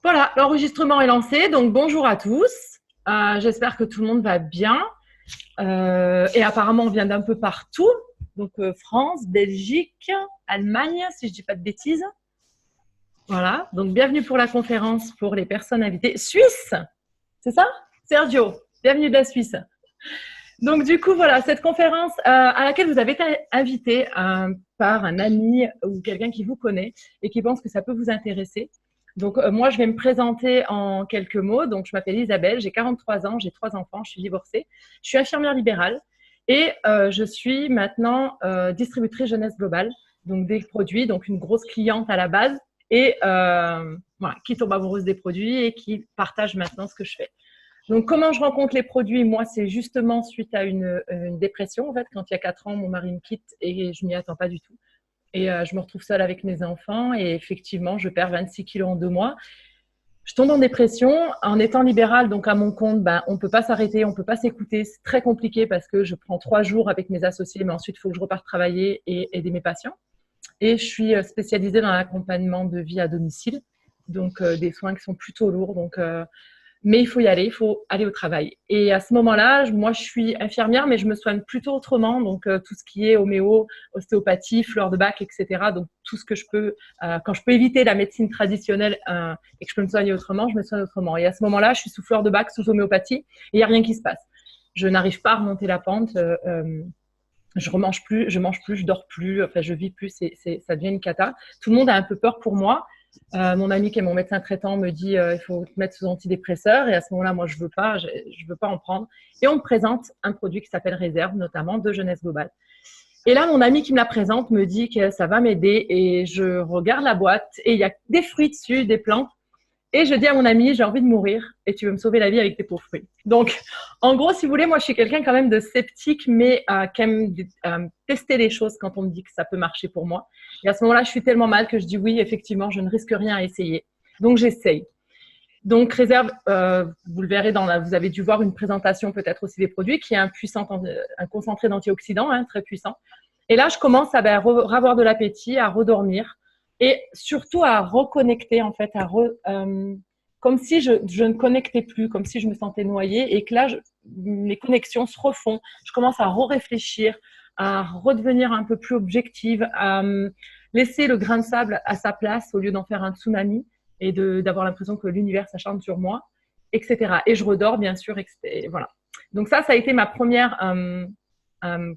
Voilà, l'enregistrement est lancé, donc bonjour à tous. J'espère que tout le monde va bien. Et apparemment, on vient d'un peu partout. Donc France, Belgique, Allemagne, si je ne dis pas de bêtises. Voilà, donc bienvenue pour la conférence pour les personnes invitées. Suisse, c'est ça? Sergio, bienvenue de la Suisse. Donc du coup, voilà, cette conférence à laquelle vous avez été invité par un ami ou quelqu'un qui vous connaît et qui pense que ça peut vous intéresser. Donc moi, je vais me présenter en quelques mots. Donc je m'appelle Isabelle, j'ai 43 ans, j'ai 3 enfants, je suis divorcée. Je suis infirmière libérale et je suis maintenant distributrice jeunesse globale, donc des produits, donc une grosse cliente à la base et voilà, qui tombe amoureuse des produits et qui partage maintenant ce que je fais. Donc, comment je rencontre les produits? Moi, c'est justement suite à une dépression. En fait, quand il y a 4 ans, mon mari me quitte et je m'y attends pas du tout. Et je me retrouve seule avec mes enfants et effectivement, je perds 26 kilos en 2 mois. Je tombe en dépression. En étant libérale, donc à mon compte, ben, on ne peut pas s'arrêter, on ne peut pas s'écouter. C'est très compliqué parce que je prends 3 jours avec mes associés, mais ensuite, il faut que je reparte travailler et aider mes patients. Et je suis spécialisée dans l'accompagnement de vie à domicile, donc des soins qui sont plutôt lourds. Donc, mais il faut y aller, il faut aller au travail. Et à ce moment-là, moi, je suis infirmière, mais je me soigne plutôt autrement. Donc, tout ce qui est homéo, ostéopathie, fleur de bac, etc. Donc, tout ce que je peux, quand je peux éviter la médecine traditionnelle et que je peux me soigner autrement, je me soigne autrement. Et à ce moment-là, je suis sous fleur de bac, sous homéopathie, et il n'y a rien qui se passe. Je n'arrive pas à remonter la pente. Je remange plus, je mange plus, je dors plus, enfin je vis plus, ça devient une cata. Tout le monde a un peu peur pour moi. Mon ami qui est mon médecin traitant me dit il faut te mettre sous antidépresseur et à ce moment-là moi je veux pas en prendre et on me présente un produit qui s'appelle Réserve notamment de jeunesse globale. Et là mon ami qui me la présente me dit que ça va m'aider et je regarde la boîte et il y a des fruits dessus, des plantes et je dis à mon ami, j'ai envie de mourir et tu veux me sauver la vie avec tes pauvres fruits. Donc, en gros, si vous voulez, moi, je suis quelqu'un quand même de sceptique, mais qui aime tester les choses quand on me dit que ça peut marcher pour moi. Et à ce moment-là, je suis tellement mal que je dis oui, effectivement, je ne risque rien à essayer. Donc, j'essaye. Donc, Réserve, vous le verrez vous avez dû voir une présentation peut-être aussi des produits, qui est un concentré d'antioxydants, très puissant. Et là, je commence à avoir de l'appétit, à redormir et surtout à reconnecter, en fait, comme si je ne connectais plus, comme si je me sentais noyée et que là, mes connexions se refont. Je commence à réfléchir, à redevenir un peu plus objective, à laisser le grain de sable à sa place au lieu d'en faire un tsunami et d'avoir l'impression que l'univers s'acharne sur moi, etc. Et je redors, bien sûr, etc. Voilà. Donc ça a été ma première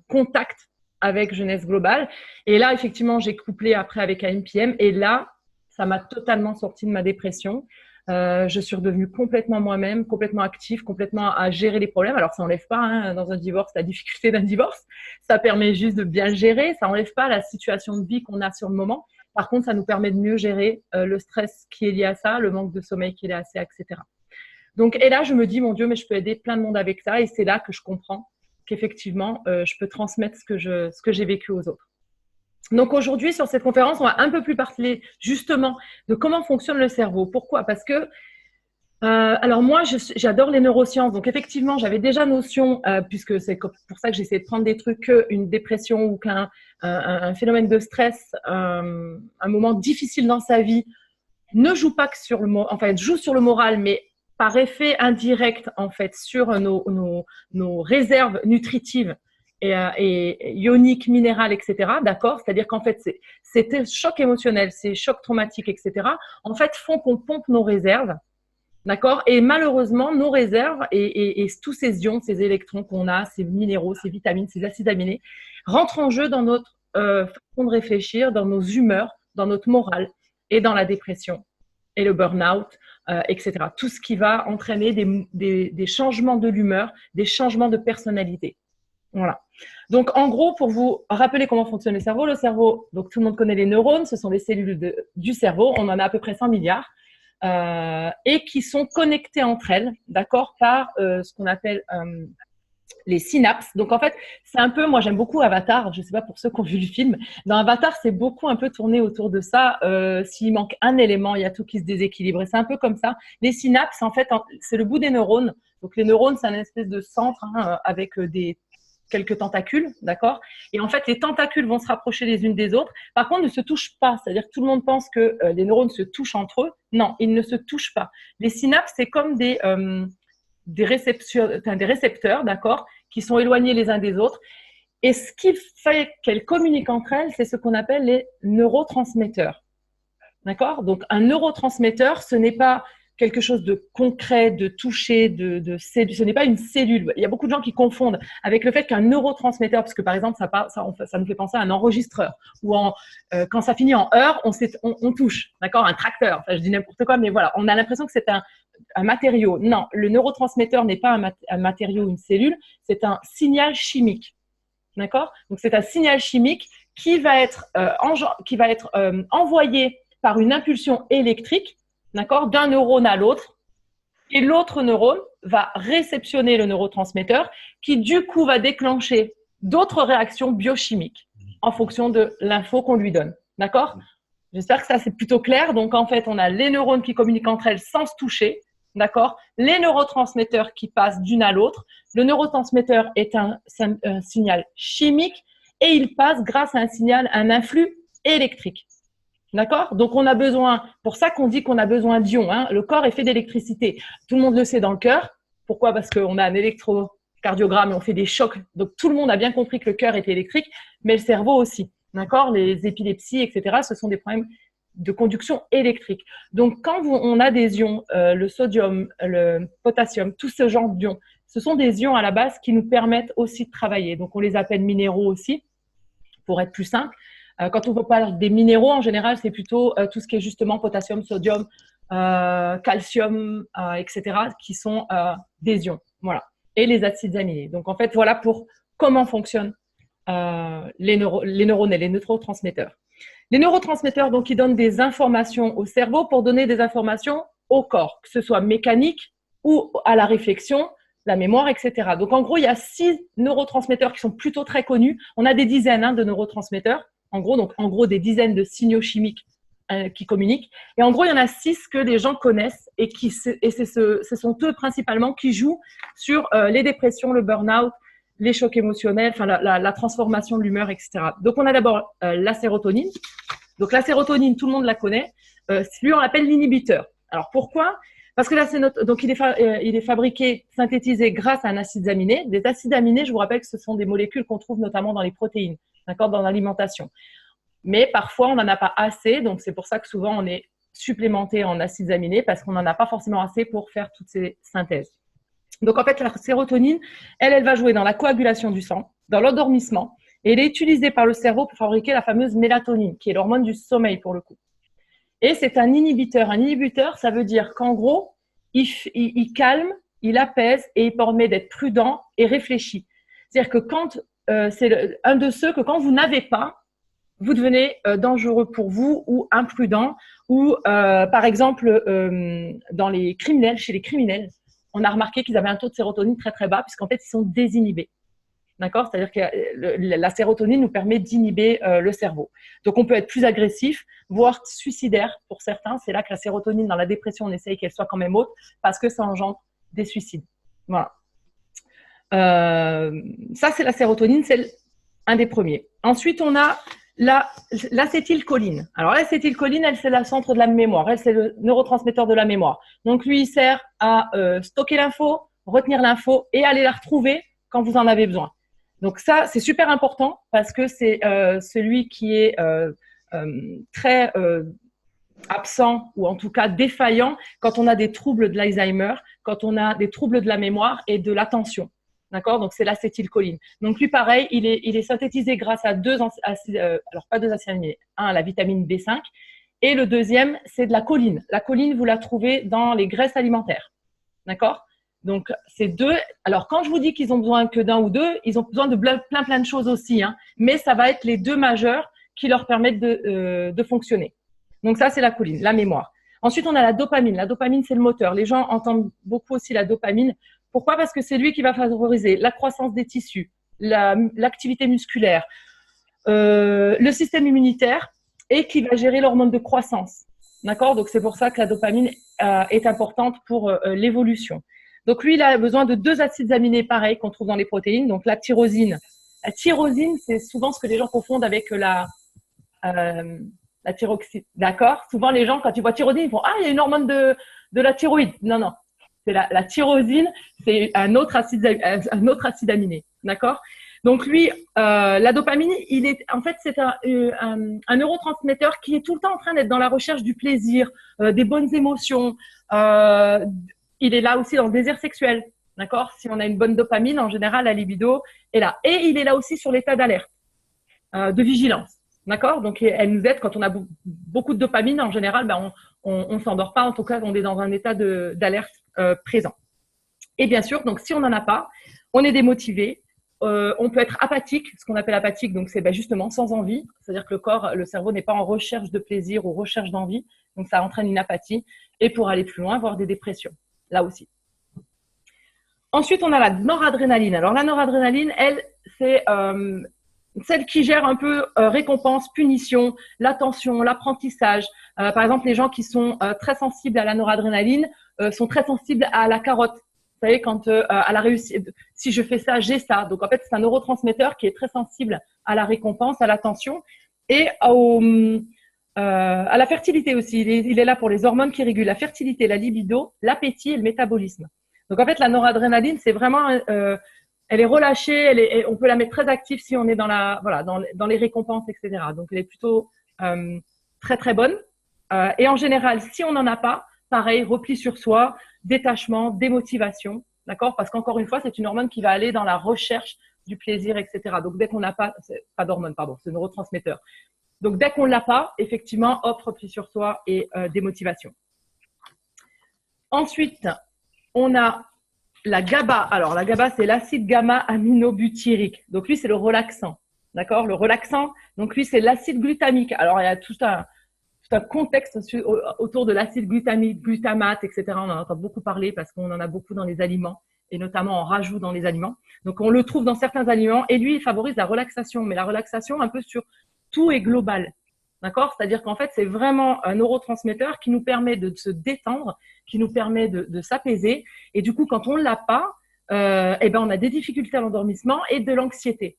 contact avec Jeunesse Globale. Et là, effectivement, j'ai couplé après avec AMPM. Et là, ça m'a totalement sorti de ma dépression. Je suis redevenue complètement moi-même, complètement active, complètement à gérer les problèmes. Alors, ça n'enlève pas dans un divorce la difficulté d'un divorce. Ça permet juste de bien le gérer. Ça n'enlève pas la situation de vie qu'on a sur le moment. Par contre, ça nous permet de mieux gérer le stress qui est lié à ça, le manque de sommeil qui est lié à ça, etc. Donc, et là, je me dis, mon Dieu, mais je peux aider plein de monde avec ça. Et c'est là que je comprends qu'effectivement, je peux transmettre ce que j'ai vécu aux autres. Donc aujourd'hui, sur cette conférence, on va un peu plus parler justement de comment fonctionne le cerveau. Pourquoi? Parce que alors moi, j'adore les neurosciences. Donc effectivement, j'avais déjà notion, puisque c'est pour ça que j'essayais de prendre des trucs qu'une dépression ou qu'un phénomène de stress, un moment difficile dans sa vie, ne joue pas que sur enfin joue sur le moral, mais par effet indirect en fait sur nos réserves nutritives et ioniques, minérales, etc. D'accord? C'est-à-dire qu'en fait, ces chocs émotionnels, ces chocs traumatiques, etc. en fait font qu'on pompe nos réserves. D'accord? Et malheureusement, nos réserves et tous ces ions, ces électrons qu'on a, ces minéraux, ces vitamines, ces acides aminés, rentrent en jeu dans notre façon de réfléchir, dans nos humeurs, dans notre morale et dans la dépression et le burn-out, etc. Tout ce qui va entraîner des changements de l'humeur, des changements de personnalité. Voilà. Donc, en gros, pour vous rappeler comment fonctionne le cerveau, donc tout le monde connaît les neurones, ce sont les cellules du cerveau, on en a à peu près 100 milliards. Et qui sont connectées entre elles, d'accord, par ce qu'on appelle les synapses. Donc en fait, c'est un peu, moi j'aime beaucoup Avatar, je ne sais pas pour ceux qui ont vu le film, dans Avatar, c'est beaucoup un peu tourné autour de ça. S'il manque un élément, il y a tout qui se déséquilibre. Et c'est un peu comme ça. Les synapses, en fait, c'est le bout des neurones. Donc les neurones, c'est un espèce de centre avec quelques tentacules, d'accord? Et en fait, les tentacules vont se rapprocher les unes des autres. Par contre, ne se touchent pas. C'est-à-dire que tout le monde pense que les neurones se touchent entre eux. Non, ils ne se touchent pas. Les synapses, c'est comme des récepteurs, d'accord, qui sont éloignés les uns des autres. Et ce qui fait qu'elles communiquent entre elles, c'est ce qu'on appelle les neurotransmetteurs. D'accord? Donc, un neurotransmetteur, ce n'est pas quelque chose de concret, de touché, ce n'est pas une cellule. Il y a beaucoup de gens qui confondent avec le fait qu'un neurotransmetteur, parce que par exemple, ça nous fait penser à un enregistreur, ou quand ça finit en heure, on touche, d'accord? Un tracteur, enfin, je dis n'importe quoi, mais voilà, on a l'impression que c'est un matériau. Non, le neurotransmetteur n'est pas un matériau, une cellule, c'est un signal chimique. D'accord? Donc, c'est un signal chimique qui va être envoyé par une impulsion électrique, d'accord, d'un neurone à l'autre. Et l'autre neurone va réceptionner le neurotransmetteur qui, du coup, va déclencher d'autres réactions biochimiques en fonction de l'info qu'on lui donne. D'accord? J'espère que ça, c'est plutôt clair. Donc, en fait, on a les neurones qui communiquent entre elles sans se toucher. D'accord? Les neurotransmetteurs qui passent d'une à l'autre. Le neurotransmetteur est un signal chimique et il passe grâce à un influx électrique. D'accord? Donc, on a besoin, pour ça qu'on dit qu'on a besoin d'ions. Hein. Le corps est fait d'électricité. Tout le monde le sait dans le cœur. Pourquoi? Parce qu'on a un électrocardiogramme et on fait des chocs. Donc, tout le monde a bien compris que le cœur est électrique, mais le cerveau aussi. D'accord? Les épilepsies, etc., ce sont des problèmes de conduction électrique. Donc, quand on a des ions, le sodium, le potassium, tout ce genre d'ions, ce sont des ions à la base qui nous permettent aussi de travailler. Donc, on les appelle minéraux aussi, pour être plus simple. Quand on parle des minéraux, en général, c'est plutôt tout ce qui est justement potassium, sodium, calcium, etc., qui sont des ions. Voilà. Et les acides aminés. Donc, en fait, voilà pour comment fonctionnent les neurones et les neurotransmetteurs. Les neurotransmetteurs, donc, ils donnent des informations au cerveau pour donner des informations au corps, que ce soit mécanique ou à la réflexion, la mémoire, etc. Donc, en gros, il y a 6 neurotransmetteurs qui sont plutôt très connus. On a des dizaines de neurotransmetteurs, en gros, des dizaines de signaux chimiques qui communiquent. Et en gros, il y en a 6 que les gens connaissent et ce sont eux principalement qui jouent sur les dépressions, le burn-out, les chocs émotionnels, enfin la transformation de l'humeur, etc. Donc, on a d'abord la sérotonine. Donc, la sérotonine, tout le monde la connaît. Lui, on l'appelle l'inhibiteur. Alors, pourquoi? Parce que donc il est fabriqué, synthétisé grâce à un acide aminé. Les acides aminés, je vous rappelle que ce sont des molécules qu'on trouve notamment dans les protéines, d'accord, dans l'alimentation. Mais parfois, on n'en a pas assez. Donc, c'est pour ça que souvent, on est supplémenté en acides aminés parce qu'on n'en a pas forcément assez pour faire toutes ces synthèses. Donc, en fait, la sérotonine, elle va jouer dans la coagulation du sang, dans l'endormissement, et elle est utilisée par le cerveau pour fabriquer la fameuse mélatonine, qui est l'hormone du sommeil pour le coup. Et c'est un inhibiteur. Un inhibiteur, ça veut dire qu'en gros, il calme, il apaise et il permet d'être prudent et réfléchi. C'est-à-dire que c'est un de ceux que quand vous n'avez pas, vous devenez dangereux pour vous ou imprudent. Ou par exemple, chez les criminels, on a remarqué qu'ils avaient un taux de sérotonine très très bas puisqu'en fait, ils sont désinhibés. D'accord? C'est-à-dire que la sérotonine nous permet d'inhiber le cerveau. Donc, on peut être plus agressif, voire suicidaire pour certains. C'est là que la sérotonine, dans la dépression, on essaye qu'elle soit quand même haute parce que ça engendre des suicides. Voilà. Ça, c'est la sérotonine, c'est un des premiers. Ensuite, on a l'acétylcholine. Alors, l'acétylcholine, c'est le centre de la mémoire. Elle, c'est le neurotransmetteur de la mémoire. Donc, lui, il sert à stocker l'info, retenir l'info et aller la retrouver quand vous en avez besoin. Donc, ça, c'est super important parce que c'est celui qui est très absent ou en tout cas défaillant quand on a des troubles de l'Alzheimer, quand on a des troubles de la mémoire et de l'attention. D'accord? Donc, c'est l'acétylcholine. Donc, lui, pareil, il est synthétisé grâce à alors pas deux acides aminés. Un, la vitamine B5 et le deuxième, c'est de la choline. La choline, vous la trouvez dans les graisses alimentaires. D'accord? Donc, c'est deux. Alors, quand je vous dis qu'ils ont besoin que d'un ou deux, ils ont besoin de plein de choses aussi. Hein, mais ça va être les deux majeurs qui leur permettent de fonctionner. Donc, ça, c'est la choline, la mémoire. Ensuite, on a la dopamine. La dopamine, c'est le moteur. Les gens entendent beaucoup aussi la dopamine. Pourquoi? Parce que c'est lui qui va favoriser la croissance des tissus, l'activité musculaire, le système immunitaire et qui va gérer l'hormone de croissance. D'accord? Donc, c'est pour ça que la dopamine est importante pour l'évolution. Donc, lui, il a besoin de 2 acides aminés pareils qu'on trouve dans les protéines. Donc, la tyrosine. La tyrosine, c'est souvent ce que les gens confondent avec la thyroxine. D'accord? Souvent, les gens, quand ils voient tyrosine, ils font « Ah, il y a une hormone de la thyroïde. » Non, non. C'est la tyrosine, c'est un autre acide aminé. D'accord? Donc, lui, la dopamine, en fait, c'est un neurotransmetteur qui est tout le temps en train d'être dans la recherche du plaisir, des bonnes émotions. Il est là aussi dans le désir sexuel. D'accord? Si on a une bonne dopamine, en général, la libido est là. Et il est là aussi sur l'état d'alerte, de vigilance. D'accord? Donc, elle nous aide quand on a beaucoup de dopamine. En général, on s'endort pas. En tout cas, on est dans un état d'alerte présent. Et bien sûr, donc, si on n'en a pas, on est démotivé. On peut être apathique. Ce qu'on appelle apathique, donc c'est justement sans envie. C'est-à-dire que le cerveau n'est pas en recherche de plaisir ou recherche d'envie. Donc, ça entraîne une apathie. Et pour aller plus loin, avoir des dépressions. Là aussi. Ensuite, on a la noradrénaline. Alors, la noradrénaline, elle, c'est celle qui gère un peu récompense, punition, l'attention, l'apprentissage. Par exemple, les gens qui sont très sensibles à la noradrénaline sont très sensibles à la carotte. Vous savez, quand à la réussite, si je fais ça, j'ai ça. Donc, en fait, c'est un neurotransmetteur qui est très sensible à la récompense, à l'attention et à la fertilité aussi. Il est là pour les hormones qui régulent la fertilité, la libido, l'appétit et le métabolisme. Donc, en fait, la noradrénaline, c'est vraiment… elle est relâchée, on peut la mettre très active si on est dans les récompenses, etc. Donc, elle est plutôt très, très bonne. Et en général, si on n'en a pas, pareil, repli sur soi, détachement, démotivation, d'accord? Parce qu'encore une fois, c'est une hormone qui va aller dans la recherche du plaisir, etc. Donc, dès qu'on n'a pas d'hormone, pardon, c'est neurotransmetteur. Donc, dès qu'on ne l'a pas, effectivement, hop, repli sur soi et démotivation. Ensuite, on a la GABA. Alors, la GABA, c'est l'acide gamma-aminobutyrique. Donc, lui, c'est le relaxant. D'accord? Le relaxant, donc lui, c'est l'acide glutamique. Alors, il y a tout un contexte autour de l'acide glutamique, glutamate, etc. On en entend beaucoup parler parce qu'on en a beaucoup dans les aliments et notamment on rajoute dans les aliments. Donc, on le trouve dans certains aliments et lui, il favorise la relaxation. Mais la relaxation un peu sur tout est global. D'accord? C'est-à-dire qu'en fait, c'est vraiment un neurotransmetteur qui nous permet de se détendre, qui nous permet de s'apaiser. Et du coup, quand on ne l'a pas, on a des difficultés à l'endormissement et de l'anxiété.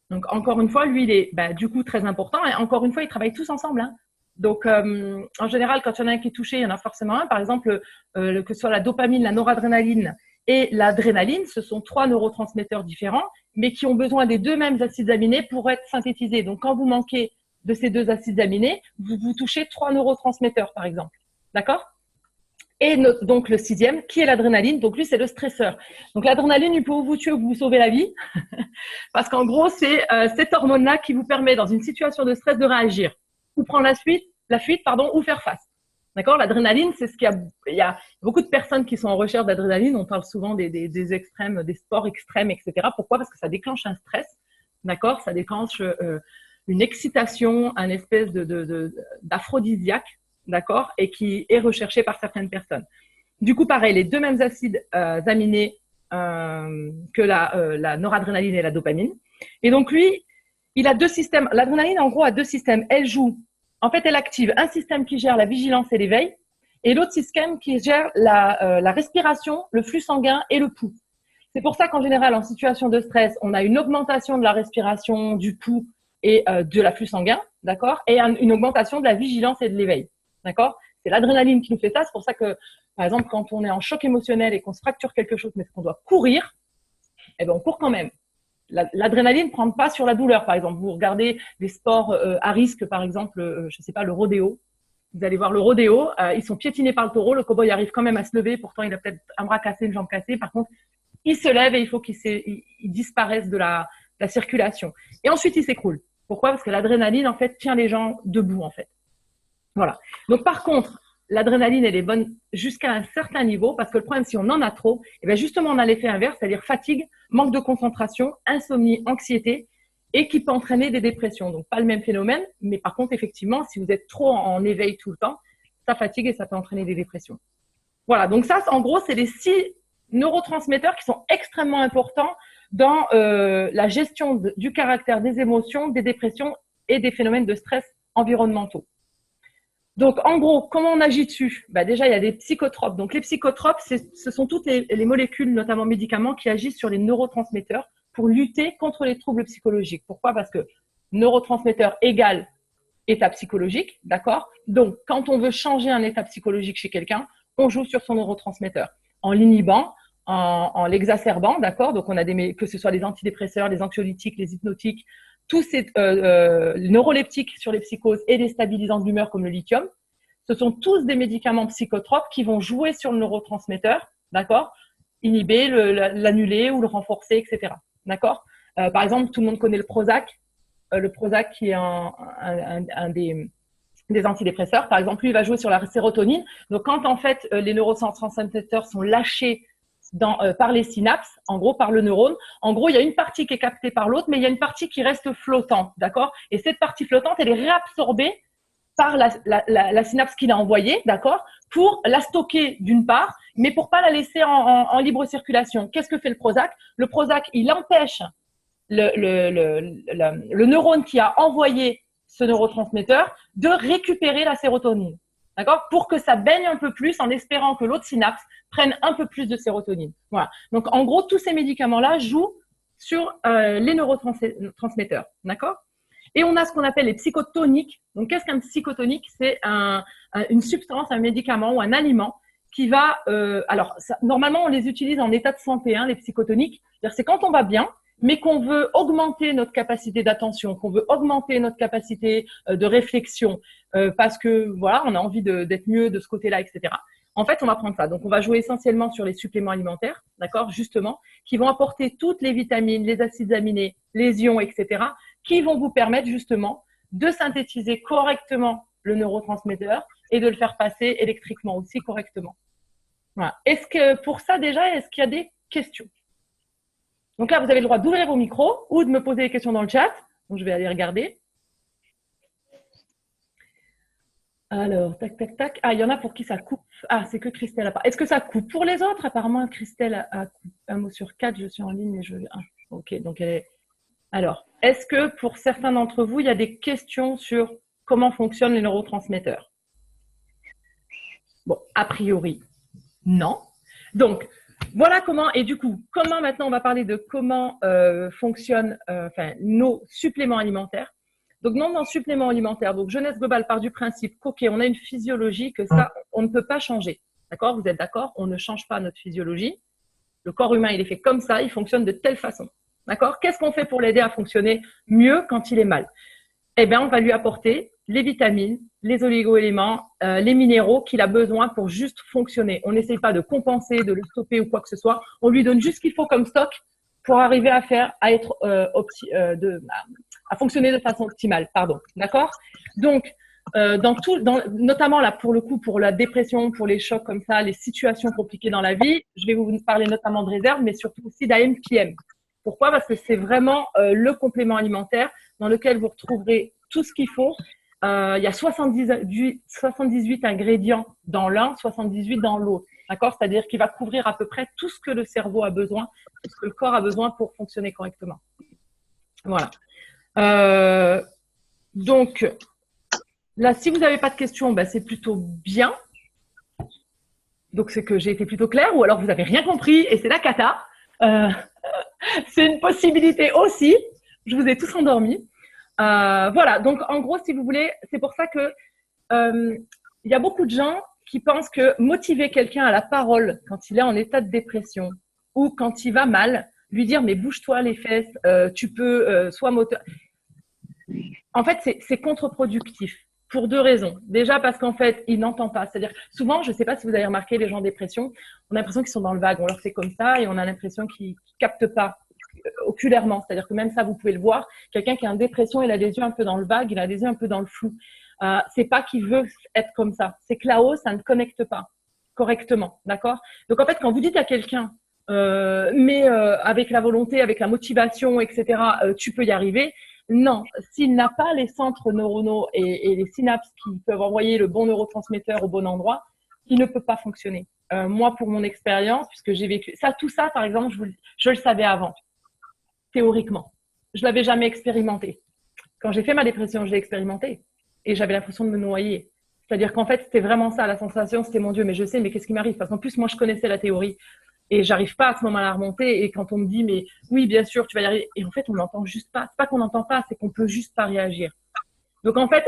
Donc, encore une fois, lui, il est du coup très important. Et encore une fois, ils travaillent tous ensemble. Hein. Donc, en général, quand il y en a un qui est touché, il y en a forcément un. Par exemple, que ce soit la dopamine, la noradrénaline et l'adrénaline, ce sont 3 neurotransmetteurs différents, mais qui ont besoin des 2 mêmes acides aminés pour être synthétisés. Donc, quand vous manquez de ces 2 acides aminés, vous touchez 3 neurotransmetteurs, par exemple. D'accord? Et donc, le 6e, qui est l'adrénaline. Donc, lui, c'est le stresseur. Donc, l'adrénaline, il peut vous tuer ou vous sauver la vie. Parce qu'en gros, c'est cette hormone-là qui vous permet, dans une situation de stress, de réagir. Ou prendre la fuite, ou faire face. D'accord? L'adrénaline, c'est il y a beaucoup de personnes qui sont en recherche d'adrénaline. On parle souvent des extrêmes, des sports extrêmes, etc. Pourquoi? Parce que ça déclenche un stress. D'accord? Ça déclenche une excitation, un espèce d'aphrodisiaque, d'accord, et qui est recherché par certaines personnes. Du coup, pareil, les 2 mêmes acides aminés que la noradrénaline et la dopamine. Et donc, lui, il a 2 systèmes. L'adrénaline, en gros, a 2 systèmes. Elle active un système qui gère la vigilance et l'éveil, et l'autre système qui gère la respiration, le flux sanguin et le pouls. C'est pour ça qu'en général, en situation de stress, on a une augmentation de la respiration, du pouls et de l'afflux sanguin, d'accord, et une augmentation de la vigilance et de l'éveil, d'accord. C'est l'adrénaline qui nous fait ça. C'est pour ça que, par exemple, quand on est en choc émotionnel et qu'on se fracture quelque chose, mais qu'on doit courir, on court quand même. L'adrénaline ne prend pas sur la douleur, par exemple. Vous regardez des sports à risque, par exemple, je sais pas, le rodéo. Vous allez voir le rodéo, ils sont piétinés par le taureau, le cow-boy arrive quand même à se lever, pourtant il a peut-être un bras cassé, une jambe cassée. Par contre, il se lève et il faut qu'il disparaisse de la circulation. Et ensuite, il s'écroule. Pourquoi? Parce que l'adrénaline, en fait, tient les gens debout, en fait. Voilà. Donc, par contre, l'adrénaline, elle est bonne jusqu'à un certain niveau, parce que le problème, si on en a trop, justement, on a l'effet inverse, c'est-à-dire fatigue, manque de concentration, insomnie, anxiété, et qui peut entraîner des dépressions. Donc, pas le même phénomène, mais par contre, effectivement, si vous êtes trop en éveil tout le temps, ça fatigue et ça peut entraîner des dépressions. Voilà. Donc, ça, en gros, c'est les 6 neurotransmetteurs qui sont extrêmement importants dans la gestion du caractère, des émotions, des dépressions et des phénomènes de stress environnementaux. Donc, en gros, comment on agit dessus? Bah, déjà, il y a des psychotropes. Donc, les psychotropes, ce sont toutes les molécules, notamment médicaments, qui agissent sur les neurotransmetteurs pour lutter contre les troubles psychologiques. Pourquoi? Parce que neurotransmetteur égale état psychologique, d'accord? Donc, quand on veut changer un état psychologique chez quelqu'un, on joue sur son neurotransmetteur en l'inhibant, en l'exacerbant, d'accord? Donc, on a que ce soit les antidépresseurs, les anxiolytiques, les hypnotiques, tous ces neuroleptiques sur les psychoses et les stabilisants d'humeur comme le lithium. Ce sont tous des médicaments psychotropes qui vont jouer sur le neurotransmetteur, d'accord? Inhiber, l'annuler ou le renforcer, etc. D'accord? Par exemple, tout le monde connaît le Prozac. Le Prozac qui est un des antidépresseurs. Par exemple, lui, il va jouer sur la sérotonine. Donc, quand en fait les neurotransmetteurs sont lâchés par les synapses, en gros par le neurone, en gros, il y a une partie qui est captée par l'autre, mais il y a une partie qui reste flottante, d'accord? Et cette partie flottante, elle est réabsorbée par la synapse qu'il a envoyée, d'accord, pour la stocker d'une part, mais pour pas la laisser en libre circulation. Qu'est-ce que fait le Prozac? Le Prozac, il empêche le neurone qui a envoyé ce neurotransmetteur de récupérer la sérotonine, d'accord, pour que ça baigne un peu plus en espérant que l'autre synapse prenne un peu plus de sérotonine. Voilà. Donc, en gros, tous ces médicaments-là jouent sur les neurotransmetteurs, d'accord? Et on a ce qu'on appelle les psychotoniques. Donc, qu'est-ce qu'un psychotonique? C'est une substance, un médicament ou un aliment qui va… normalement, on les utilise en état de santé, hein, les psychotoniques. C'est quand on va bien, mais qu'on veut augmenter notre capacité d'attention, qu'on veut augmenter notre capacité de réflexion, parce que voilà, on a envie d'être mieux de ce côté-là, etc. En fait, on va prendre ça. Donc, on va jouer essentiellement sur les suppléments alimentaires, d'accord, justement, qui vont apporter toutes les vitamines, les acides aminés, les ions, etc., qui vont vous permettre justement de synthétiser correctement le neurotransmetteur et de le faire passer électriquement aussi correctement. Voilà. Est-ce que pour ça déjà, est-ce qu'il y a des questions? Donc là, vous avez le droit d'ouvrir vos micros ou de me poser des questions dans le chat. Donc, je vais aller regarder. Alors, tac, tac, tac. Ah, il y en a pour qui ça coupe. Ah, c'est que Christelle a pas. Est-ce que ça coupe pour les autres? Apparemment, Christelle a un mot sur 4. Je suis en ligne et je… Ah, ok, donc elle est… Alors, est-ce que pour certains d'entre vous, il y a des questions sur comment fonctionnent les neurotransmetteurs? Bon, a priori, non. Donc, voilà comment, et du coup, comment maintenant on va parler de comment fonctionnent nos suppléments alimentaires. Donc, dans nos suppléments alimentaires, donc Jeunesse Globale part du principe qu'ok, on a une physiologie que ça, on ne peut pas changer. D'accord? Vous êtes d'accord? On ne change pas notre physiologie. Le corps humain, il est fait comme ça, il fonctionne de telle façon. D'accord? Qu'est-ce qu'on fait pour l'aider à fonctionner mieux quand il est mal? Eh bien, on va lui apporter les vitamines, les oligo-éléments, les minéraux qu'il a besoin pour juste fonctionner. On n'essaye pas de compenser, de le stopper ou quoi que ce soit. On lui donne juste ce qu'il faut comme stock pour arriver à fonctionner de façon optimale. Pardon. D'accord? Donc, notamment là pour le coup pour la dépression, pour les chocs comme ça, les situations compliquées dans la vie, je vais vous parler notamment de réserve, mais surtout aussi d'AMPM. Pourquoi? Parce que c'est vraiment le complément alimentaire dans lequel vous retrouverez tout ce qu'il faut. Il y a 78 ingrédients dans l'un, 78 dans l'autre. D'accord? C'est-à-dire qu'il va couvrir à peu près tout ce que le cerveau a besoin, tout ce que le corps a besoin pour fonctionner correctement. Voilà. Donc, là, si vous n'avez pas de questions, ben, c'est plutôt bien. Donc, c'est que j'ai été plutôt claire, ou alors vous n'avez rien compris et c'est la cata. C'est une possibilité aussi. Je vous ai tous endormis. Voilà, donc en gros, si vous voulez, c'est pour ça que il y a beaucoup de gens qui pensent que motiver quelqu'un à la parole quand il est en état de dépression ou quand il va mal, lui dire mais bouge-toi les fesses, tu peux sois moteur. En fait, c'est contre-productif pour deux raisons. Déjà parce qu'en fait, il n'entend pas. C'est-à-dire, souvent, je ne sais pas si vous avez remarqué, les gens en dépression, on a l'impression qu'ils sont dans le vague. On leur fait comme ça et on a l'impression qu'ils ne captent pas oculairement. C'est-à-dire que même ça, vous pouvez le voir. Quelqu'un qui est en dépression, il a les yeux un peu dans le vague, il a les yeux un peu dans le flou. C'est pas qu'il veut être comme ça. C'est que là-haut, ça ne connecte pas correctement. D'accord? Donc, en fait, quand vous dites à quelqu'un, avec la volonté, avec la motivation, etc., tu peux y arriver. Non, s'il n'a pas les centres neuronaux et les synapses qui peuvent envoyer le bon neurotransmetteur au bon endroit, il ne peut pas fonctionner. Moi, pour mon expérience, puisque j'ai vécu ça, tout ça, par exemple, je le savais avant, théoriquement. Je l'avais jamais expérimenté. Quand j'ai fait ma dépression, je l'ai expérimenté et j'avais l'impression de me noyer. C'est-à-dire qu'en fait, c'était vraiment ça, la sensation, c'était mon Dieu, mais je sais, mais qu'est-ce qui m'arrive? Parce qu'en plus, moi, je connaissais la théorie et j'arrive pas à ce moment-là à remonter. Et quand on me dit, mais oui, bien sûr, tu vas y arriver. Et en fait, on n'entend juste pas. C'est pas qu'on n'entend pas, c'est qu'on peut juste pas réagir. Donc, en fait,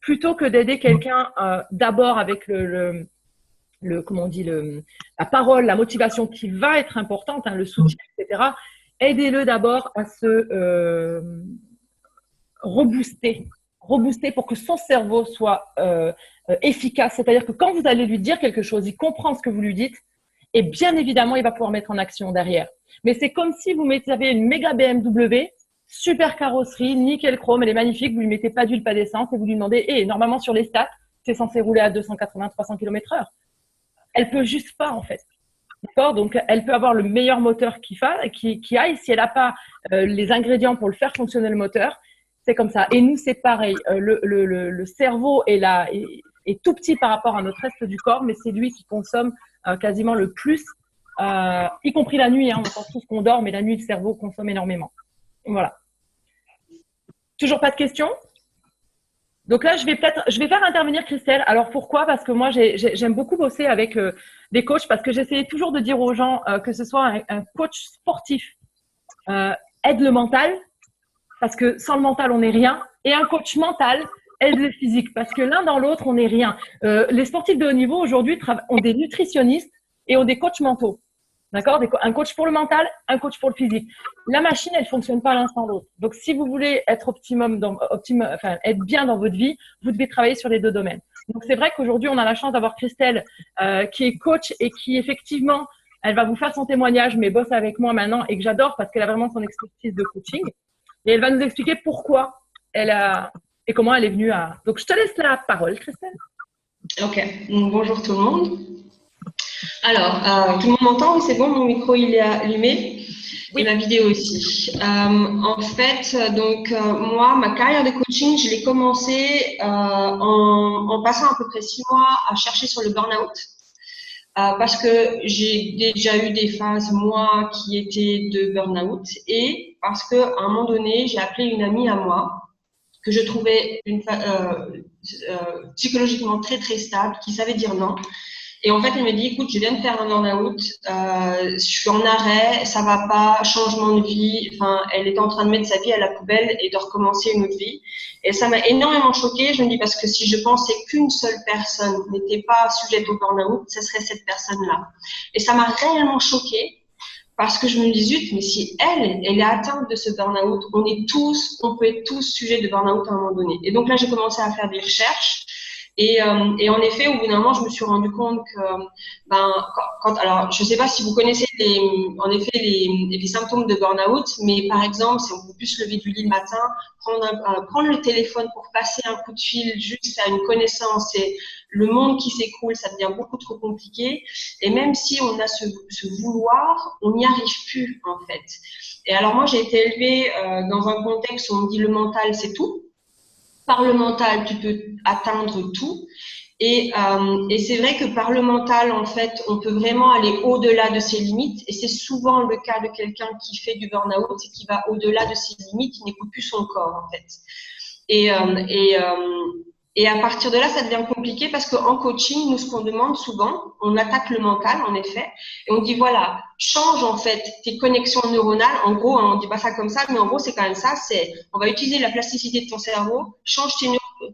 plutôt que d'aider quelqu'un d'abord avec comment on dit, la parole, la motivation qui va être importante, hein, le soutien, etc., aidez-le d'abord à se rebooster pour que son cerveau soit efficace. C'est-à-dire que quand vous allez lui dire quelque chose, il comprend ce que vous lui dites et bien évidemment, il va pouvoir mettre en action derrière. Mais c'est comme si vous avez une méga BMW, super carrosserie, nickel chrome, elle est magnifique, vous lui mettez pas d'huile, pas d'essence et vous lui demandez, normalement sur les stats, c'est censé rouler à 280-300 km/h. Elle peut juste pas en fait. D'accord? Donc, elle peut avoir le meilleur moteur qui aille. Si elle n'a pas les ingrédients pour le faire fonctionner le moteur, c'est comme ça. Et nous, c'est pareil. Le cerveau est tout petit par rapport à notre reste du corps, mais c'est lui qui consomme quasiment le plus, y compris la nuit. Hein. On pense tous qu'on dort, mais la nuit, le cerveau consomme énormément. Voilà. Toujours pas de questions? Donc là, je vais faire intervenir Christelle. Alors pourquoi? Parce que moi, j'aime beaucoup bosser avec des coachs parce que j'essayais toujours de dire aux gens que ce soit un coach sportif aide le mental parce que sans le mental, on n'est rien. Et un coach mental aide le physique parce que l'un dans l'autre, on n'est rien. Les sportifs de haut niveau aujourd'hui ont des nutritionnistes et ont des coachs mentaux. D'accord? Un coach pour le mental, un coach pour le physique. La machine, elle fonctionne pas l'un sans l'autre. Donc, si vous voulez être être bien dans votre vie, vous devez travailler sur les deux domaines. Donc, c'est vrai qu'aujourd'hui, on a la chance d'avoir Christelle, qui est coach et qui, effectivement, elle va vous faire son témoignage, mais bosse avec moi maintenant et que j'adore parce qu'elle a vraiment son expertise de coaching. Et elle va nous expliquer pourquoi et comment elle est venue à… Donc, je te laisse la parole, Christelle. Ok. Bonjour tout le monde. Alors, tout le monde m'entend? C'est bon, mon micro il est allumé. Oui. Et ma vidéo aussi. En fait, donc moi, ma carrière de coaching, je l'ai commencé en passant à peu près 6 mois à chercher sur le burn-out. Parce que j'ai déjà eu des phases, moi, qui étaient de burn-out et parce qu'à un moment donné, j'ai appelé une amie à moi que je trouvais psychologiquement très, très stable, qui savait dire non. Et en fait, elle me dit, écoute, je viens de faire un burn-out, je suis en arrêt, ça va pas, changement de vie. Enfin, elle était en train de mettre sa vie à la poubelle et de recommencer une autre vie. Et ça m'a énormément choquée. Je me dis, parce que si je pensais qu'une seule personne n'était pas sujette au burn-out, ce serait cette personne-là. Et ça m'a réellement choquée parce que je me dis, zut, mais si elle est atteinte de ce burn-out, on peut être tous sujets de burn-out à un moment donné. Et donc là, j'ai commencé à faire des recherches. Et en effet, au bout d'un moment, je me suis rendu compte que, alors, je ne sais pas si vous connaissez les symptômes de burn-out, mais par exemple, si on peut plus se lever du lit le matin, prendre le téléphone pour passer un coup de fil juste à une connaissance et le monde qui s'écroule, ça devient beaucoup trop compliqué. Et même si on a ce vouloir, on n'y arrive plus, en fait. Et alors, moi, j'ai été élevée dans un contexte où on me dit le mental, c'est tout. Par le mental, tu peux atteindre tout. Et c'est vrai que par le mental, en fait, on peut vraiment aller au-delà de ses limites. Et c'est souvent le cas de quelqu'un qui fait du burn-out et qui va au-delà de ses limites, qui n'écoute plus son corps, en fait. Et à partir de là, ça devient compliqué parce qu'en coaching, nous, ce qu'on demande souvent, on attaque le mental, en effet, et on dit, voilà, change en fait tes connexions neuronales. En gros, on dit pas ça comme ça, mais en gros, c'est quand même ça, on va utiliser la plasticité de ton cerveau, change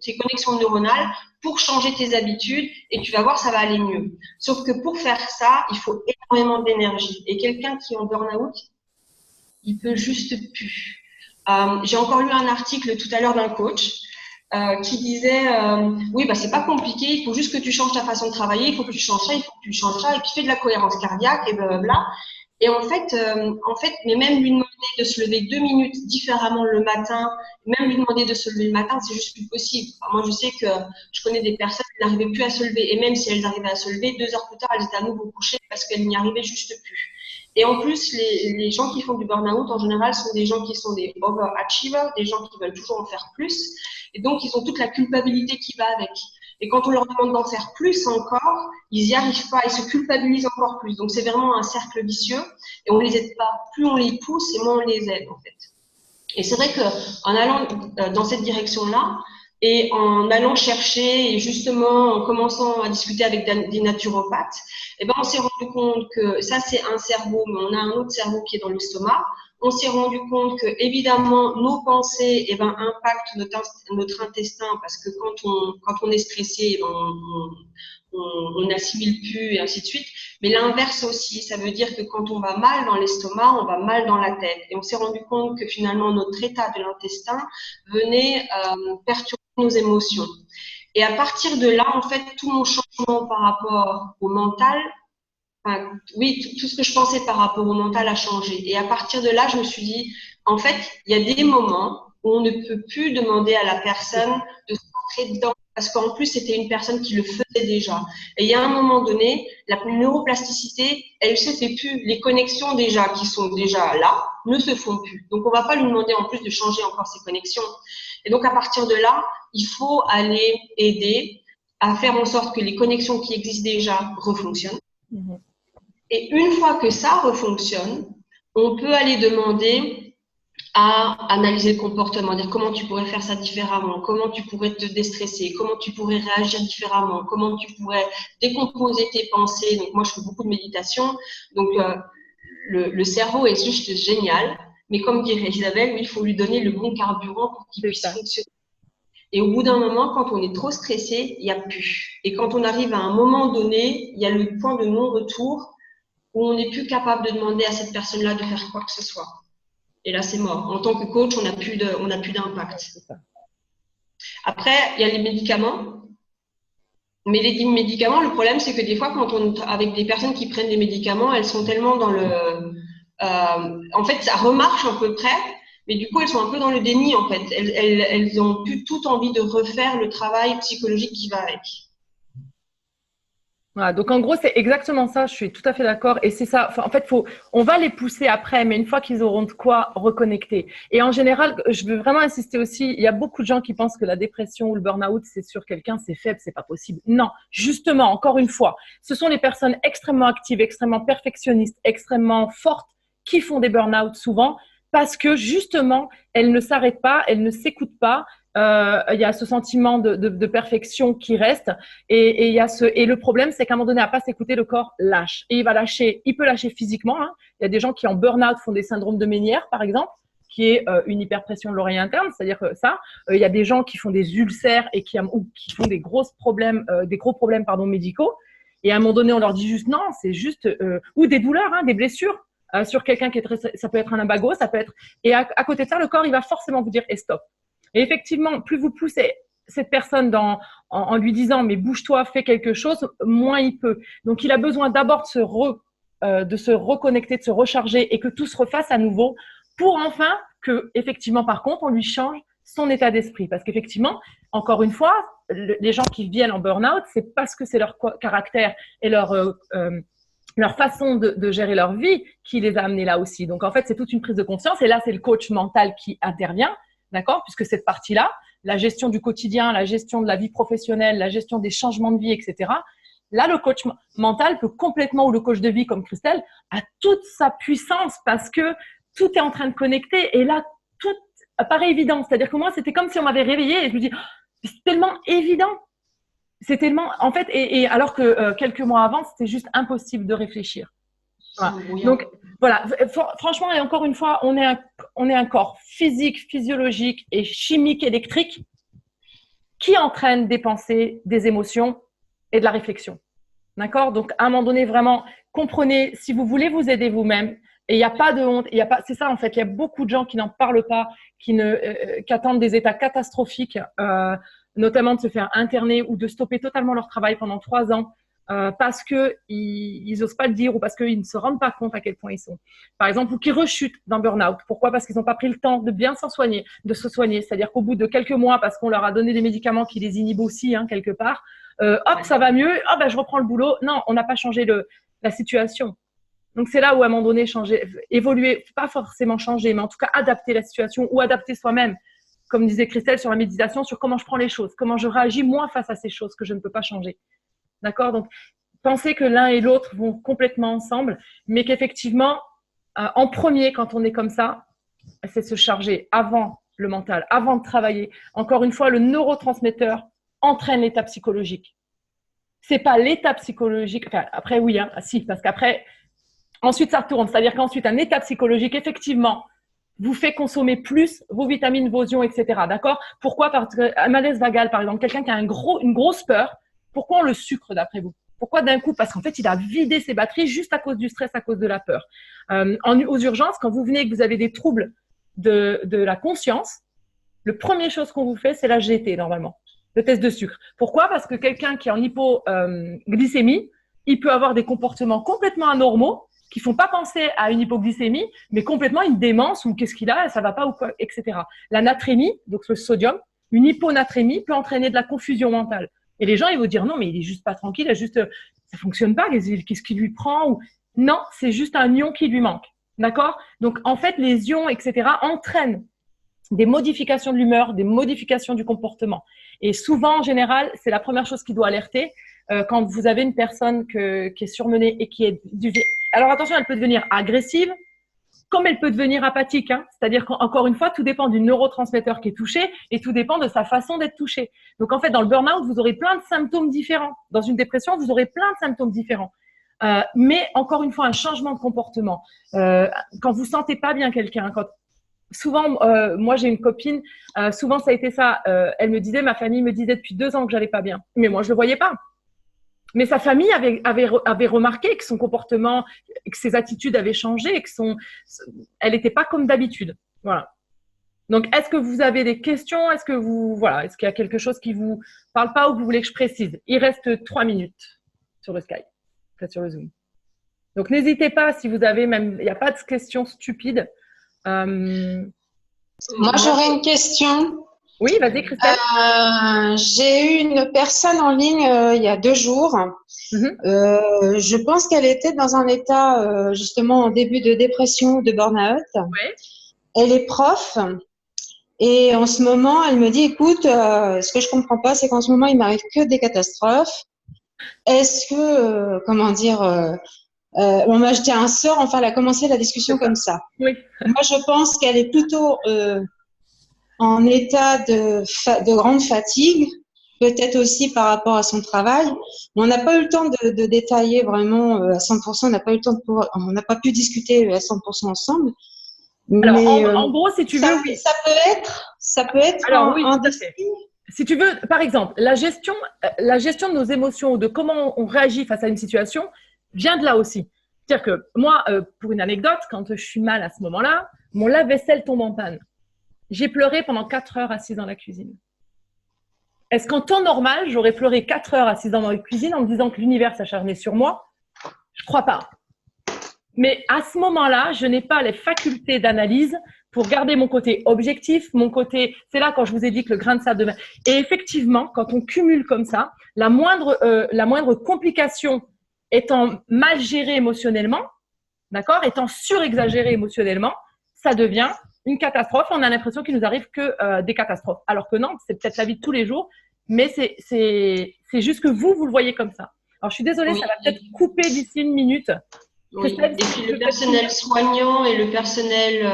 tes connexions neuronales pour changer tes habitudes et tu vas voir, ça va aller mieux. Sauf que pour faire ça, il faut énormément d'énergie. Et quelqu'un qui est en burn-out, il peut juste plus. J'ai encore lu un article tout à l'heure d'un coach qui disait oui, bah c'est pas compliqué, il faut juste que tu changes ta façon de travailler, il faut que tu changes ça, il faut que tu changes ça, et puis fais de la cohérence cardiaque et blablabla. Et en fait, mais même lui demander de se lever 2 minutes différemment le matin, même lui demander de se lever le matin, c'est juste plus possible. Enfin, moi, je sais que je connais des personnes qui n'arrivaient plus à se lever, et même si elles arrivaient à se lever, 2 heures plus tard, elles étaient à nouveau couchées parce qu'elles n'y arrivaient juste plus. Et en plus, les gens qui font du burn-out, en général, sont des gens qui sont des overachievers, des gens qui veulent toujours en faire plus. Et donc, ils ont toute la culpabilité qui va avec. Et quand on leur demande d'en faire plus encore, ils n'y arrivent pas, ils se culpabilisent encore plus. Donc, c'est vraiment un cercle vicieux et on les aide pas. Plus on les pousse et moins on les aide, en fait. Et c'est vrai qu'en allant dans cette direction-là, Et en allant chercher et justement en commençant à discuter avec des naturopathes, eh ben, on s'est rendu compte que ça, c'est un cerveau, mais on a un autre cerveau qui est dans l'estomac. On s'est rendu compte que, évidemment, nos pensées, eh ben, impactent notre intestin parce que quand on est stressé, on n'assimile plus et ainsi de suite. Mais l'inverse aussi, ça veut dire que quand on va mal dans l'estomac, on va mal dans la tête. Et on s'est rendu compte que finalement, notre état de l'intestin venait perturber nos émotions. Et à partir de là, en fait, tout mon changement par rapport au mental, enfin, oui, tout ce que je pensais par rapport au mental a changé. Et à partir de là, je me suis dit, en fait, il y a des moments où on ne peut plus demander à la personne de rentrer dedans. Parce qu'en plus, c'était une personne qui le faisait déjà. Et il y a un moment donné, la neuroplasticité, elle se fait plus. Les connexions déjà qui sont déjà là ne se font plus. Donc, on va pas lui demander en plus de changer encore ses connexions. Et donc, à partir de là, il faut aller aider à faire en sorte que les connexions qui existent déjà refonctionnent. Mmh. Et une fois que ça refonctionne, on peut aller demander à analyser le comportement, dire comment tu pourrais faire ça différemment, comment tu pourrais te déstresser, comment tu pourrais réagir différemment, comment tu pourrais décomposer tes pensées. Donc moi, je fais beaucoup de méditation. Donc le cerveau est juste génial, mais comme dirait Isabelle, il faut lui donner le bon carburant pour qu'il puisse fonctionner. Et au bout d'un moment, quand on est trop stressé, il n'y a plus. Et quand on arrive à un moment donné, il y a le point de non-retour où on n'est plus capable de demander à cette personne-là de faire quoi que ce soit. Et là, c'est mort. En tant que coach, on n'a plus d'impact. Après, il y a les médicaments. Mais les médicaments, le problème, c'est que des fois, avec des personnes qui prennent des médicaments, elles sont tellement dans le... en fait, ça remarche à peu près, mais du coup, elles sont un peu dans le déni, en fait. Elles ont plus toute envie de refaire le travail psychologique qui va avec. Voilà, donc en gros, c'est exactement ça, je suis tout à fait d'accord. Et c'est ça, enfin, en fait, on va les pousser après, mais une fois qu'ils auront de quoi reconnecter. Et en général, je veux vraiment insister aussi, il y a beaucoup de gens qui pensent que la dépression ou le burn-out, c'est sur quelqu'un, c'est faible, c'est pas possible. Non, justement, encore une fois, ce sont les personnes extrêmement actives, extrêmement perfectionnistes, extrêmement fortes qui font des burn-out souvent parce que justement, elles ne s'arrêtent pas, elles ne s'écoutent pas. Il y a ce sentiment de perfection qui reste et le problème c'est qu'à un moment donné à pas s'écouter, le corps lâche et il peut lâcher physiquement, hein. Il y a des gens qui en burn-out font des syndromes de Ménière par exemple, qui est une hyperpression de l'oreille interne, c'est-à-dire que ça, il y a des gens qui font des ulcères et qui font des gros problèmes médicaux, et à un moment donné on leur dit juste non, c'est juste ou des douleurs, hein, des blessures sur quelqu'un qui est ça peut être un lumbago, ça peut être, et à côté de ça le corps il va forcément vous dire et stop. Et effectivement, plus vous poussez cette personne en lui disant mais bouge-toi, fais quelque chose, moins il peut. Donc il a besoin d'abord de se reconnecter, de se recharger et que tout se refasse à nouveau pour enfin que effectivement par contre on lui change son état d'esprit. Parce qu'effectivement, encore une fois, les gens qui viennent en burn-out, c'est parce que c'est leur caractère et leur façon de gérer leur vie qui les a amenés là aussi. Donc en fait, c'est toute une prise de conscience et là c'est le coach mental qui intervient. D'accord? Puisque cette partie-là, la gestion du quotidien, la gestion de la vie professionnelle, la gestion des changements de vie, etc. Là, le coach mental peut complètement, ou le coach de vie comme Christelle, a toute sa puissance parce que tout est en train de connecter. Et là, tout paraît évident. C'est-à-dire que moi, c'était comme si on m'avait réveillée et je me dis, c'est tellement évident. C'est tellement, en fait, et alors que quelques mois avant, c'était juste impossible de réfléchir. Voilà. Donc, voilà, franchement, et encore une fois, on est un corps physique, physiologique et chimique électrique qui entraîne des pensées, des émotions et de la réflexion. D'accord? Donc, à un moment donné, vraiment, comprenez, si vous voulez vous aider vous-même, et il n'y a pas de honte, c'est ça en fait, il y a beaucoup de gens qui n'en parlent pas, qui attendent des états catastrophiques, notamment de se faire interner ou de stopper totalement leur travail pendant 3 ans. Parce qu'ils n'osent pas le dire ou parce qu'ils ne se rendent pas compte à quel point ils sont. Par exemple, ou qui rechutent d'un burn-out. Pourquoi? Parce qu'ils n'ont pas pris le temps de bien se soigner. C'est-à-dire qu'au bout de quelques mois, parce qu'on leur a donné des médicaments qui les inhibent aussi, hein, quelque part, ça va mieux, je reprends le boulot. Non, on n'a pas changé la situation. Donc, c'est là où, à un moment donné, changer, évoluer, pas forcément changer, mais en tout cas, adapter la situation ou adapter soi-même. Comme disait Christelle sur la méditation, sur comment je prends les choses, comment je réagis moi face à ces choses que je ne peux pas changer. D'accord? Donc, pensez que l'un et l'autre vont complètement ensemble, mais qu'effectivement, en premier, quand on est comme ça, c'est se charger avant le mental, avant de travailler. Encore une fois, le neurotransmetteur entraîne l'état psychologique. C'est pas l'état psychologique. Enfin, après, oui, hein, si, parce qu'après, ensuite, ça retourne. C'est-à-dire qu'ensuite, un état psychologique, effectivement, vous fait consommer plus vos vitamines, vos ions, etc. D'accord? Pourquoi? Parce qu'un malaise vagal, par exemple, quelqu'un qui a une grosse peur, pourquoi on le sucre d'après vous? Pourquoi d'un coup? Parce qu'en fait, il a vidé ses batteries juste à cause du stress, à cause de la peur. Aux urgences, quand vous venez et que vous avez des troubles de la conscience, la première chose qu'on vous fait, c'est la GT normalement, le test de sucre. Pourquoi? Parce que quelqu'un qui est en hypoglycémie, il peut avoir des comportements complètement anormaux qui font pas penser à une hypoglycémie, mais complètement une démence ou qu'est-ce qu'il a, ça va pas ou quoi, etc. La natrémie, donc le sodium, une hyponatrémie peut entraîner de la confusion mentale. Et les gens, ils vont dire non, mais il est juste pas tranquille, ça fonctionne pas, qu'est-ce qui lui prend ou... Non, c'est juste un ion qui lui manque. D'accord? Donc, en fait, les ions, etc., entraînent des modifications de l'humeur, des modifications du comportement. Et souvent, en général, c'est la première chose qui doit alerter quand vous avez une personne qui est surmenée et qui est... Alors, attention, elle peut devenir agressive, comme elle peut devenir apathique. Hein. C'est-à-dire qu'encore une fois, tout dépend du neurotransmetteur qui est touché et tout dépend de sa façon d'être touché. Donc, en fait, dans le burn-out, vous aurez plein de symptômes différents. Dans une dépression, vous aurez plein de symptômes différents. Mais encore une fois, un changement de comportement. Quand vous sentez pas bien quelqu'un, souvent, moi j'ai une copine, souvent ça a été ça. Elle me disait, ma famille me disait depuis 2 ans que j'allais pas bien, mais moi je le voyais pas. Mais sa famille avait remarqué que son comportement, que ses attitudes avaient changé, et que elle n'était pas comme d'habitude. Voilà. Donc, est-ce que vous avez des questions? Est-ce qu'il y a quelque chose qui vous parle pas ou que vous voulez que je précise? Il reste 3 minutes sur le Skype, sur le Zoom. Donc, n'hésitez pas si vous avez même, il n'y a pas de questions stupides. Moi, j'aurais une question. Oui, vas-y, Christelle. J'ai eu une personne en ligne il y a 2 jours. Je pense qu'elle était dans un état justement en début de dépression, de burn-out. Ouais. Elle est prof et en ce moment, elle me dit, écoute, ce que je comprends pas, c'est qu'en ce moment, il m'arrive que des catastrophes. Est-ce que, comment dire, on m'a jeté un sort, enfin, elle a commencé la discussion comme ça. Oui. Moi, je pense qu'elle est plutôt en état de grande fatigue, peut-être aussi par rapport à son travail. On n'a pas eu le temps de détailler vraiment à 100%, on n'a pas pu discuter à 100% ensemble. Alors, mais, en gros, si tu veux, oui. Ça peut être Alors, oui, un tout à fait. Si tu veux, par exemple, la gestion de nos émotions, de comment on réagit face à une situation, vient de là aussi. C'est-à-dire que moi, pour une anecdote, quand je suis mal à ce moment-là, mon lave-vaisselle tombe en panne. J'ai pleuré pendant 4 heures assise dans la cuisine. Est-ce qu'en temps normal, j'aurais pleuré 4 heures assise dans la cuisine en me disant que l'univers s'acharnait sur moi? Je crois pas. Mais à ce moment-là, je n'ai pas les facultés d'analyse pour garder mon côté objectif, c'est là quand je vous ai dit que le grain de sable de mer. Et effectivement, quand on cumule comme ça, la moindre complication étant mal gérée émotionnellement, d'accord, étant surexagérée émotionnellement, ça devient une catastrophe. On a l'impression qu'il nous arrive que des catastrophes. Alors que non, c'est peut-être la vie de tous les jours, mais c'est juste que vous le voyez comme ça. Alors, je suis désolée, ça va peut-être couper d'ici 1 minute. Oui. Et puis le personnel soignant et le personnel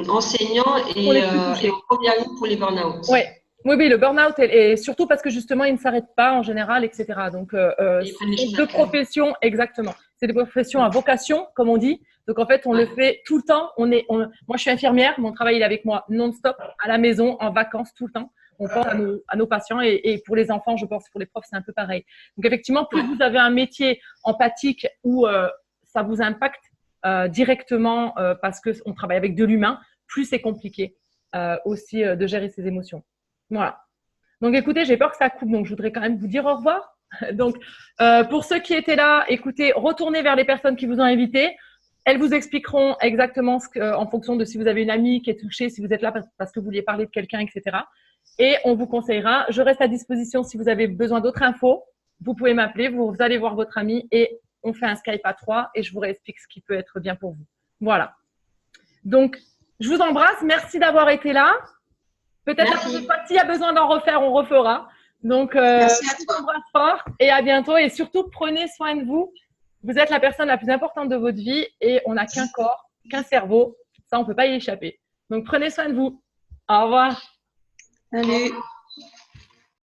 enseignant est au premier ligne pour les burn-out. Oui, le burn-out, et surtout parce que justement, il ne s'arrête pas en général, etc. Donc, c'est 2 professions, exactement. C'est des professions à vocation, comme on dit. Donc, en fait, on le fait tout le temps. Moi, je suis infirmière. Mon travail, il est avec moi non-stop, à la maison, en vacances, tout le temps. On pense à nos patients et pour les enfants, je pense, pour les profs, c'est un peu pareil. Donc, effectivement, plus vous avez un métier empathique où ça vous impacte directement parce qu'on travaille avec de l'humain, plus c'est compliqué aussi de gérer ses émotions. Voilà. Donc, écoutez, j'ai peur que ça coupe, donc je voudrais quand même vous dire au revoir. Donc, pour ceux qui étaient là, écoutez, retournez vers les personnes qui vous ont invité. Elles vous expliqueront exactement en fonction de si vous avez une amie qui est touchée, si vous êtes là parce que vous vouliez parler de quelqu'un, etc. Et on vous conseillera. Je reste à disposition si vous avez besoin d'autres infos. Vous pouvez m'appeler, vous allez voir votre ami et on fait un Skype à 3 et je vous réexplique ce qui peut être bien pour vous. Voilà. Donc, je vous embrasse. Merci d'avoir été là. Peut-être la prochaine fois, s'il y a besoin d'en refaire, on refera. Donc, merci à toi. Je vous embrasse fort et à bientôt. Et surtout, prenez soin de vous. Vous êtes la personne la plus importante de votre vie et on n'a qu'un corps, qu'un cerveau. Ça, on ne peut pas y échapper. Donc, prenez soin de vous. Au revoir. Salut.